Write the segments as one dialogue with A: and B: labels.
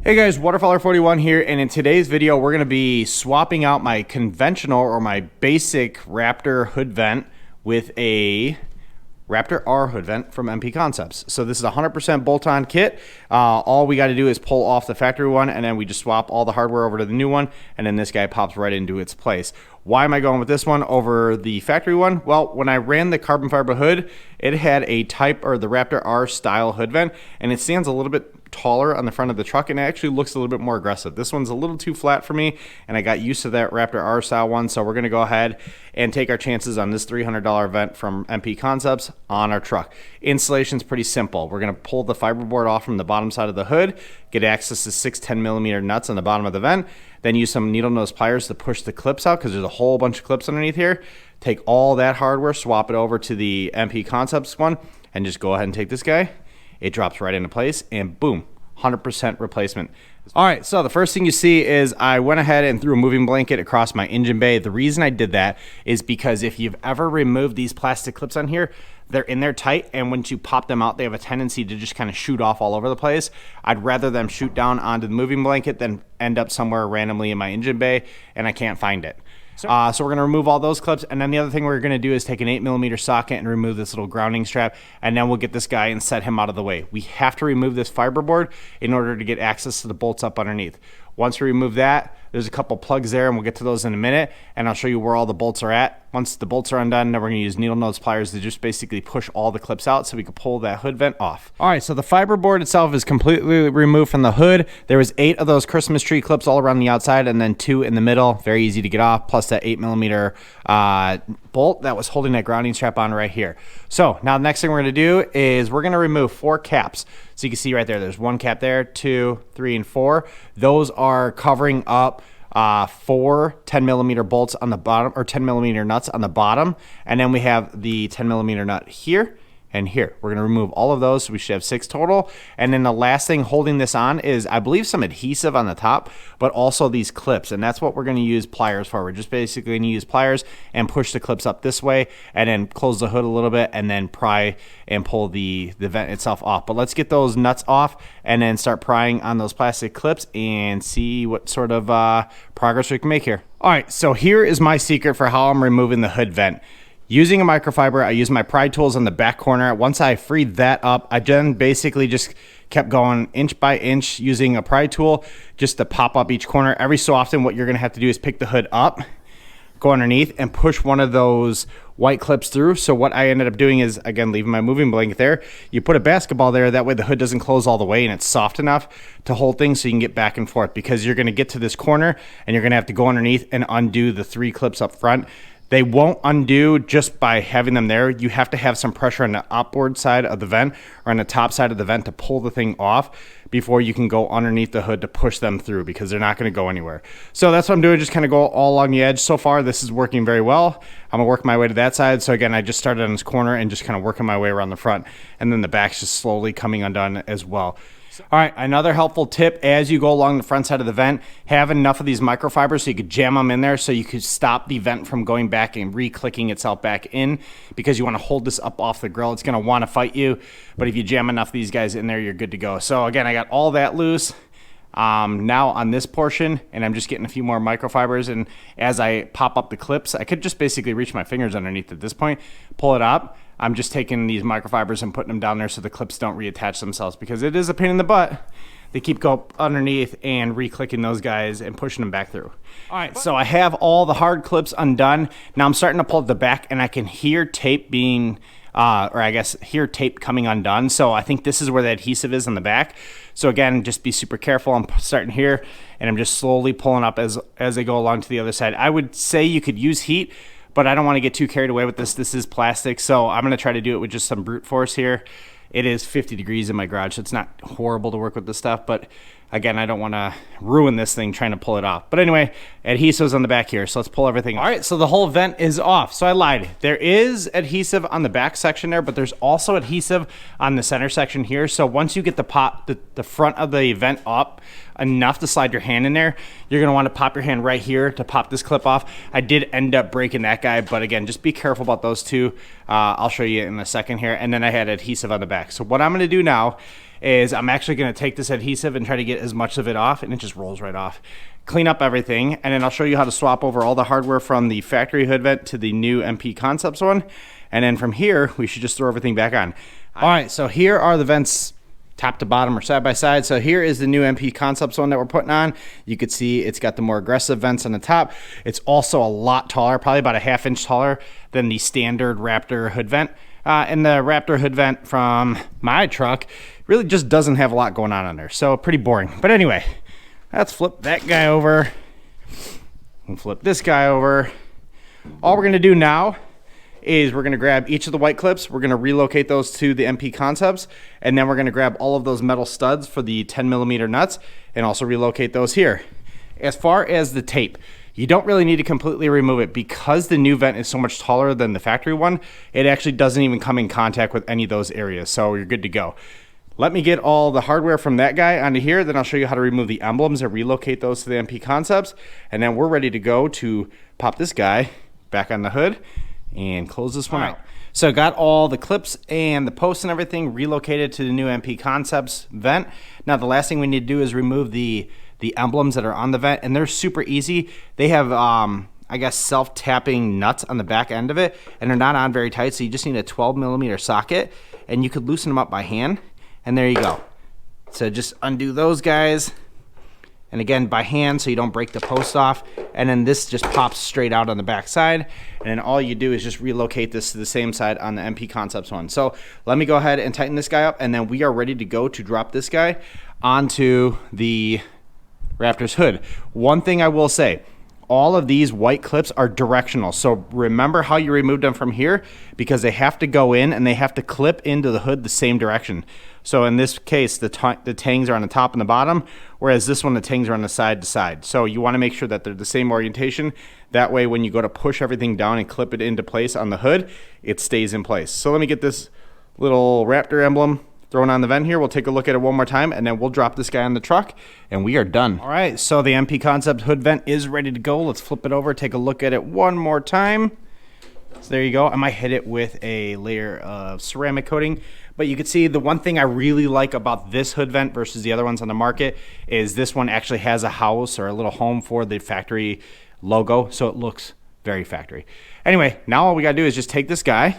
A: Hey guys, Waterfowler41 here, and in today's video we're going to be swapping out my conventional or my basic Raptor hood vent with a Raptor R hood vent from MPConcepts. So this is a 100% bolt-on kit. All we got to do is pull off the factory one, and then we just swap all the hardware over to the new one, and then this guy pops right into its place. Why am I going with this one over the factory one? Well, when I ran the carbon fiber hood, it had a the Raptor R style hood vent, and it stands a little bit taller on the front of the truck, and it actually looks a little bit more aggressive. This one's a little too flat for me, and I got used to that Raptor R style one, so we're going to go ahead and take our chances on this $300 vent from MPConcepts on our truck. Installation's pretty simple. We're going to pull the fiberboard off from the bottom side of the hood, get access to 6 10mm nuts on the bottom of the vent, then use some needle nose pliers to push the clips out because there's a whole bunch of clips underneath here. Take all that hardware, swap it over to the MPConcepts one, and just go ahead and take this guy. It drops right into place, and boom, 100% replacement. All right, so the first thing you see is I went ahead and threw a moving blanket across my engine bay. The reason I did that is because if you've ever removed these plastic clips on here, they're in there tight, and once you pop them out, they have a tendency to just kind of shoot off all over the place. I'd rather them shoot down onto the moving blanket than end up somewhere randomly in my engine bay, and I can't find it. So we're going to remove all those clips, and then the other thing we're going to do is take an 8mm socket and remove this little grounding strap, and then we'll get this guy and set him out of the way. We have to remove this fiberboard in order to get access to the bolts up underneath. Once we remove that, there's a couple plugs there, and we'll get to those in a minute, and I'll show you where all the bolts are at. Once the bolts are undone, then we're going to use needle nose pliers to just basically push all the clips out so we can pull that hood vent off. All right, so the fiberboard itself is completely removed from the hood. There was 8 of those Christmas tree clips all around the outside and then 2 in the middle. Very easy to get off, plus that 8mm bolt that was holding that grounding strap on right here. So now the next thing we're going to do is we're going to remove 4 caps. So you can see right there, there's 1 cap there, 2, 3, and 4. Those are covering up 4 10mm bolts on the bottom, or 10mm nuts on the bottom, and then we have the 10mm nut here and here. We're going to remove all of those, so we should have 6 total. And then the last thing holding this on is, I believe, some adhesive on the top, but also these clips, and that's what we're going to use pliers for. We're just basically going to use pliers and push the clips up this way, and then close the hood a little bit, and then pry and pull the vent itself off. But let's get those nuts off and then start prying on those plastic clips and see what sort of progress we can make here. All right, so here is my secret for how I'm removing the hood vent. Using a microfiber, I use my pry tools on the back corner. Once I freed that up, I then basically just kept going inch by inch using a pry tool just to pop up each corner. Every so often, what you're gonna have to do is pick the hood up, go underneath, and push one of those white clips through. So what I ended up doing is, again, leaving my moving blanket there. You put a basketball there, that way the hood doesn't close all the way and it's soft enough to hold things so you can get back and forth, because you're gonna get to this corner and you're gonna have to go underneath and undo the 3 clips up front. They won't undo just by having them there. You have to have some pressure on the upward side of the vent or on the top side of the vent to pull the thing off before you can go underneath the hood to push them through, because they're not going to go anywhere. So that's what I'm doing, just kind of go all along the edge. So far, this is working very well. I'm going to work my way to that side. So again, I just started on this corner and just kind of working my way around the front, and then the back's just slowly coming undone as well. All right, another helpful tip as you go along the front side of the vent, have enough of these microfibers so you could jam them in there so you could stop the vent from going back and re-clicking itself back in, because you want to hold this up off the grill. It's going to want to fight you, but if you jam enough of these guys in there, you're good to go. So again, I got all that loose now on this portion, and I'm just getting a few more microfibers, and as I pop up the clips, I could just basically reach my fingers underneath at this point, pull it up. I'm just taking these microfibers and putting them down there so the clips don't reattach themselves, because it is a pain in the butt. They keep going underneath and re-clicking those guys and pushing them back through. All right, so I have all the hard clips undone. Now I'm starting to pull the back, and I can hear tape being, or I guess hear tape coming undone. So I think this is where the adhesive is on the back. So again, just be super careful. I'm starting here, and I'm just slowly pulling up as I go along to the other side. I would say you could use heat, but I don't want to get too carried away with this. This is plastic, so I'm going to try to do it with just some brute force here. It is 50 degrees in my garage, so it's not horrible to work with this stuff, but again, I don't want to ruin this thing trying to pull it off. But anyway, adhesive's on the back here, so let's pull everything off. All right, so the whole vent is off. So I lied. There is adhesive on the back section there, but there's also adhesive on the center section here. So once you get the front of the vent up, enough to slide your hand in there, you're gonna wanna pop your hand right here to pop this clip off. I did end up breaking that guy, but again, just be careful about those two. I'll show you in a second here. And then I had adhesive on the back. So what I'm gonna do now is I'm actually gonna take this adhesive and try to get as much of it off, and it just rolls right off. Clean up everything, and then I'll show you how to swap over all the hardware from the factory hood vent to the new MPConcepts one. And then from here, we should just throw everything back on. All right, so here are the vents top to bottom or side by side. So here is the new MPConcepts one that we're putting on. You could see it's got the more aggressive vents on the top. It's also a lot taller, probably about a ½ inch taller than the standard Raptor hood vent. And the Raptor hood vent from my truck really just doesn't have a lot going on there. So pretty boring. But anyway, let's flip that guy over and flip this guy over. All we're gonna do now is we're gonna grab each of the white clips, we're gonna relocate those to the MPConcepts, and then we're gonna grab all of those metal studs for the 10mm nuts and also relocate those here. As far as the tape, you don't really need to completely remove it because the new vent is so much taller than the factory one. It actually doesn't even come in contact with any of those areas, so you're good to go. Let me get all the hardware from that guy onto here, then I'll show you how to remove the emblems and relocate those to the MPConcepts, and then we're ready to go to pop this guy back on the hood and close this one out. So got all the clips and the posts and everything relocated to the new MPConcepts vent. Now the last thing we need to do is remove the emblems that are on the vent, and they're super easy. They have I guess self-tapping nuts on the back end of it, and they're not on very tight, so you just need a 12mm socket, and you could loosen them up by hand, and there you go. So just undo those guys, and again by hand so you don't break the post off, and then this just pops straight out on the back side, and then all you do is just relocate this to the same side on the MPConcepts one. So let me go ahead and tighten this guy up, and then we are ready to go to drop this guy onto the Raptor's hood. One thing I will say, all of these white clips are directional, so remember how you removed them from here, because they have to go in and they have to clip into the hood the same direction. So in this case, the tangs are on the top and the bottom, whereas this one, the tangs are on the side to side. So you want to make sure that they're the same orientation. That way, when you go to push everything down and clip it into place on the hood, it stays in place. So let me get this little Raptor emblem thrown on the vent here. We'll take a look at it one more time, and then we'll drop this guy on the truck, and we are done. All right, so the MPConcepts hood vent is ready to go. Let's flip it over, take a look at it one more time. So there you go. I might hit it with a layer of ceramic coating, but you can see the one thing I really like about this hood vent versus the other ones on the market is this one actually has a house or a little home for the factory logo, so it looks very factory. Anyway, now all we gotta do is just take this guy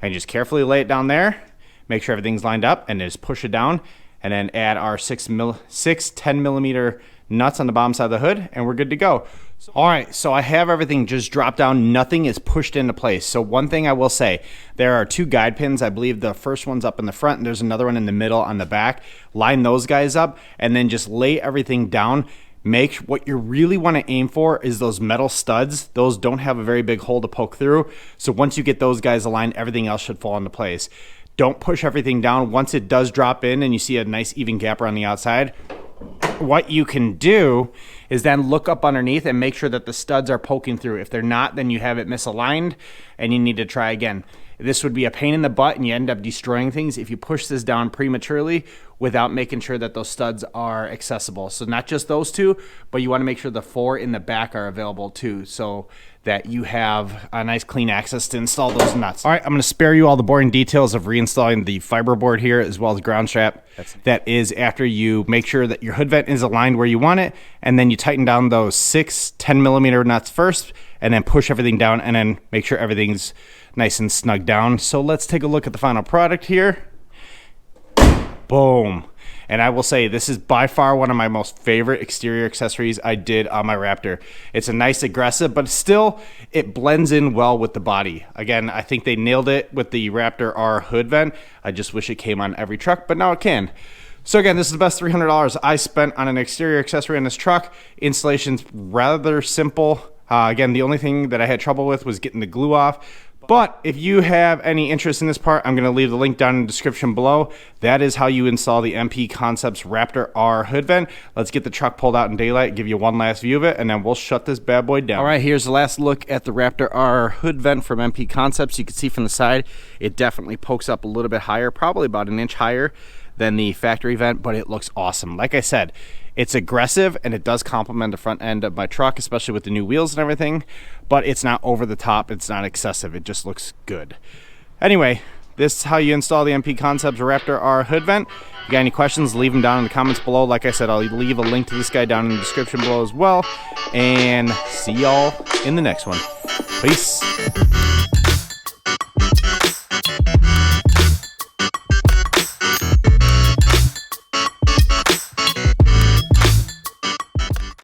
A: and just carefully lay it down there, make sure everything's lined up, and just push it down, and then add our six 10mm nuts on the bottom side of the hood, and we're good to go. All right, so I have everything just dropped down. Nothing is pushed into place. So one thing I will say, there are two guide pins. I believe the first one's up in the front, and there's another one in the middle on the back. Line those guys up, and then just lay everything down. What you really want to aim for is those metal studs. Those don't have a very big hole to poke through. So once you get those guys aligned, everything else should fall into place. Don't push everything down. Once it does drop in and you see a nice even gap around the outside, what you can do is then look up underneath and make sure that the studs are poking through. If they're not, then you have it misaligned and you need to try again. This would be a pain in the butt and you end up destroying things if you push this down prematurely without making sure that those studs are accessible. So not just those two, but you want to make sure the 4 in the back are available too, so that you have a nice clean access to install those nuts. All right, I'm going to spare you all the boring details of reinstalling the fiber board here as well as ground strap. That is after you make sure that your hood vent is aligned where you want it, and then you tighten down those 6 10mm nuts first, and then push everything down, and then make sure everything's nice and snug down. So let's take a look at the final product here. Boom. And I will say this is by far one of my most favorite exterior accessories I did on my Raptor. It's a nice aggressive, but still it blends in well with the body. Again, I think they nailed it with the Raptor R hood vent. I just wish it came on every truck, but now it can. So again, this is the best $300 I spent on an exterior accessory on this truck. Installation's rather simple. Again, the only thing that I had trouble with was getting the glue off. But if you have any interest in this part, I'm going to leave the link down in the description below. That is how you install the MPConcepts Raptor R hood vent. Let's get the truck pulled out in daylight, give you one last view of it, and then we'll shut this bad boy down. All right, here's the last look at the Raptor R hood vent from MPConcepts. You can see from the side, it definitely pokes up a little bit higher, probably about an inch higher than the factory vent, but it looks awesome. Like I said, It's aggressive and it does complement the front end of my truck, especially with the new wheels and everything, but it's not over the top. It's not excessive. It just looks good. Anyway, this is how you install the MPConcepts Raptor R hood vent. If you got any questions, leave them down in the comments below. Like I said, I'll leave a link to this guy down in the description below as well. And see y'all in the next one. Peace.